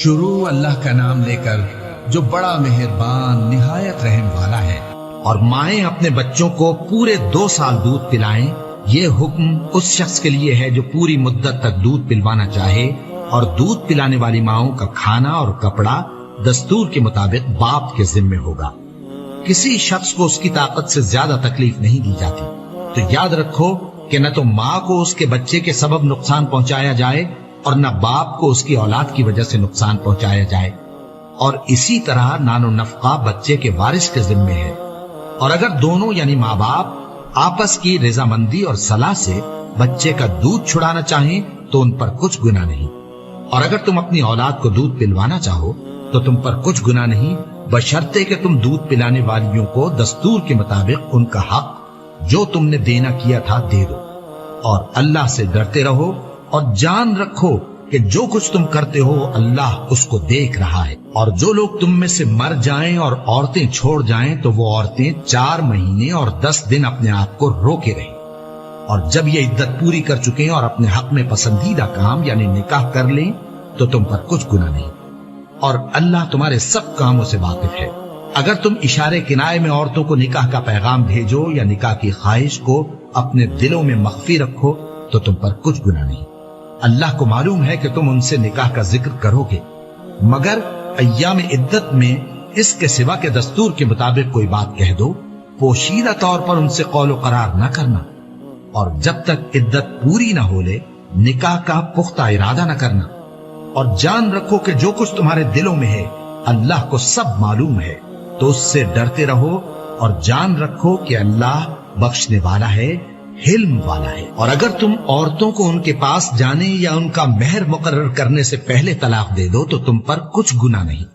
شروع اللہ کا نام لے کر جو بڑا مہربان نہایت رحم والا ہے۔ اور مائیں اپنے بچوں کو پورے 2 سال دودھ پلائیں، یہ حکم اس شخص کے لیے ہے جو پوری مدت تک دودھ پلوانا چاہے، اور دودھ پلانے والی ماؤں کا کھانا اور کپڑا دستور کے مطابق باپ کے ذمے ہوگا۔ کسی شخص کو اس کی طاقت سے زیادہ تکلیف نہیں دی جاتی، تو یاد رکھو کہ نہ تو ماں کو اس کے بچے کے سبب نقصان پہنچایا جائے اور نہ باپ کو اس کی اولاد کی وجہ سے نقصان پہنچایا جائے، اور اسی طرح نان و نفقہ بچے کے وارث کے ذمے ہے۔ اور اگر دونوں یعنی ماں باپ آپس کی رضامندی اور صلاح سے بچے کا دودھ چھڑانا چاہیں تو ان پر کچھ گناہ نہیں، اور اگر تم اپنی اولاد کو دودھ پلوانا چاہو تو تم پر کچھ گناہ نہیں، بشرطے کہ تم دودھ پلانے والیوں کو دستور کے مطابق ان کا حق جو تم نے دینا کیا تھا دے دو۔ اور اللہ سے ڈرتے رہو اور جان رکھو کہ جو کچھ تم کرتے ہو اللہ اس کو دیکھ رہا ہے۔ اور جو لوگ تم میں سے مر جائیں اور عورتیں چھوڑ جائیں تو وہ عورتیں 4 مہینے اور 10 دن اپنے آپ کو روکے رہیں، اور جب یہ عدت پوری کر چکیں اور اپنے حق میں پسندیدہ کام یعنی نکاح کر لیں تو تم پر کچھ گناہ نہیں، اور اللہ تمہارے سب کاموں سے واقف ہے۔ اگر تم اشارے کنائے میں عورتوں کو نکاح کا پیغام بھیجو یا نکاح کی خواہش کو اپنے دلوں میں مخفی رکھو تو تم پر کچھ گناہ نہیں۔ اللہ کو معلوم ہے کہ تم ان سے نکاح کا ذکر کرو گے، مگر ایام عدت میں اس کے سوا کے دستور کے مطابق کوئی بات کہہ دو، پوشیدہ طور پر ان سے قول و قرار نہ کرنا، اور جب تک عدت پوری نہ ہو لے نکاح کا پختہ ارادہ نہ کرنا۔ اور جان رکھو کہ جو کچھ تمہارے دلوں میں ہے اللہ کو سب معلوم ہے، تو اس سے ڈرتے رہو اور جان رکھو کہ اللہ بخشنے والا ہے، حلم والا ہے۔ اور اگر تم عورتوں کو ان کے پاس جانے یا ان کا مہر مقرر کرنے سے پہلے طلاق دے دو تو تم پر کچھ گناہ نہیں،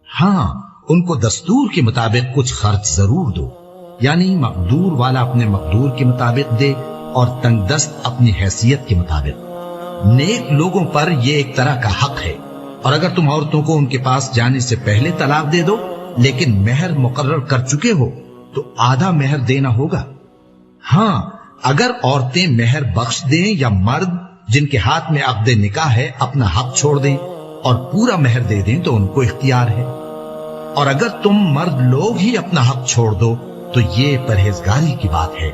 ہاں ان کو دستور کے مطابق کچھ خرچ ضرور دو، یعنی مقدور والا اپنے مقدور کے مطابق دے اور تنگ دست اپنی حیثیت کے مطابق۔ نیک لوگوں پر یہ ایک طرح کا حق ہے۔ اور اگر تم عورتوں کو ان کے پاس جانے سے پہلے طلاق دے دو لیکن مہر مقرر کر چکے ہو تو آدھا مہر دینا ہوگا۔ ہاں اگر عورتیں مہر بخش دیں یا مرد جن کے ہاتھ میں عقد نکاح ہے اپنا حق چھوڑ دیں اور پورا مہر دے دیں تو ان کو اختیار ہے۔ اور اگر تم مرد لوگ ہی اپنا حق چھوڑ دو تو یہ پرہیزگاری کی بات ہے،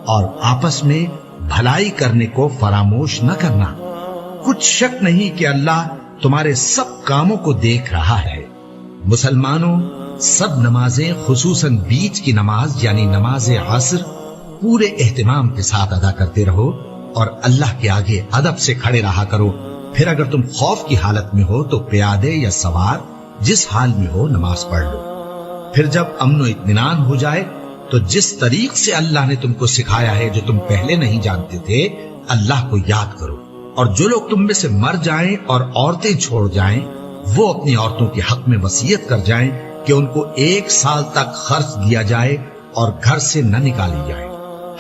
اور آپس میں بھلائی کرنے کو فراموش نہ کرنا۔ کچھ شک نہیں کہ اللہ تمہارے سب کاموں کو دیکھ رہا ہے۔ مسلمانوں، سب نمازیں خصوصاً بیچ کی نماز یعنی نماز عصر پورے اہتمام کے ساتھ ادا کرتے رہو اور اللہ کے آگے ادب سے کھڑے رہا کرو۔ پھر اگر تم خوف کی حالت میں ہو تو پیادے یا سوار جس حال میں ہو نماز پڑھ لو۔ پھر جب امن و اطمینان ہو جائے تو جس طریق سے اللہ نے تم کو سکھایا ہے جو تم پہلے نہیں جانتے تھے اللہ کو یاد کرو۔ اور جو لوگ تم میں سے مر جائیں اور عورتیں چھوڑ جائیں وہ اپنی عورتوں کے حق میں وصیت کر جائیں کہ ان کو 1 سال تک خرچ دیا جائے اور گھر سے نہ نکالی جائے۔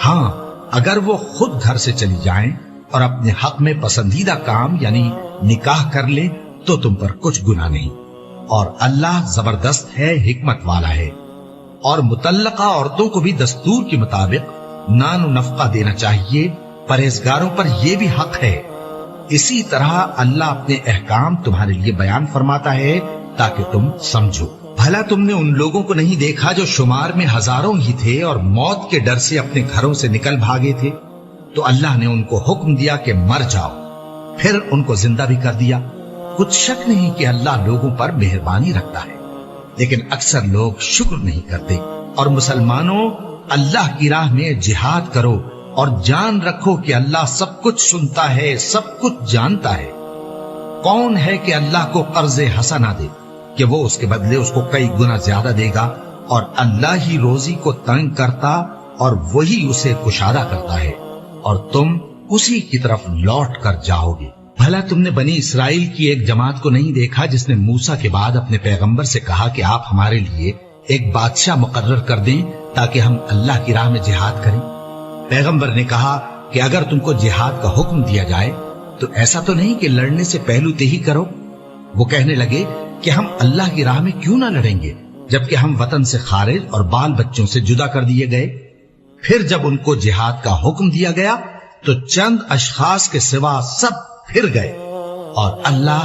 ہاں اگر وہ خود گھر سے چلی جائیں اور اپنے حق میں پسندیدہ کام یعنی نکاح کر لیں تو تم پر کچھ گناہ نہیں، اور اللہ زبردست ہے، حکمت والا ہے۔ اور مطلقہ عورتوں کو بھی دستور کے مطابق نان و نفقہ دینا چاہیے، پرہیزگاروں پر یہ بھی حق ہے۔ اسی طرح اللہ اپنے احکام تمہارے لیے بیان فرماتا ہے تاکہ تم سمجھو۔ بھلا تم نے ان لوگوں کو نہیں دیکھا جو شمار میں ہزاروں ہی تھے اور موت کے ڈر سے اپنے گھروں سے نکل بھاگے تھے؟ تو اللہ نے ان کو حکم دیا کہ مر جاؤ، پھر ان کو زندہ بھی کر دیا۔ کچھ شک نہیں کہ اللہ لوگوں پر مہربانی رکھتا ہے، لیکن اکثر لوگ شکر نہیں کرتے۔ اور مسلمانوں، اللہ کی راہ میں جہاد کرو اور جان رکھو کہ اللہ سب کچھ سنتا ہے، سب کچھ جانتا ہے۔ کون ہے کہ اللہ کو قرض حسنہ دے کہ وہ اس کے بدلے اس کو کئی گنا زیادہ دے گا؟ اور اللہ ہی روزی کو تنگ کرتا اور وہی اسے کشادہ کرتا ہے، اور تم اسی کی طرف لوٹ کر جاؤ گے۔ بھلا تم نے بنی اسرائیل کی ایک جماعت کو نہیں دیکھا جس نے موسیٰ کے بعد اپنے پیغمبر سے کہا کہ آپ ہمارے لیے ایک بادشاہ مقرر کر دیں تاکہ ہم اللہ کی راہ میں جہاد کریں؟ پیغمبر نے کہا کہ اگر تم کو جہاد کا حکم دیا جائے تو ایسا تو نہیں کہ لڑنے سے پہلو تہی کرو۔ وہ کہنے لگے کہ ہم اللہ کی راہ میں کیوں نہ لڑیں گے جبکہ ہم وطن سے خارج اور بال بچوں سے جدا کر دیے گئے۔ پھر جب ان کو جہاد کا حکم دیا گیا تو چند اشخاص کے سوا سب پھر گئے، اور اللہ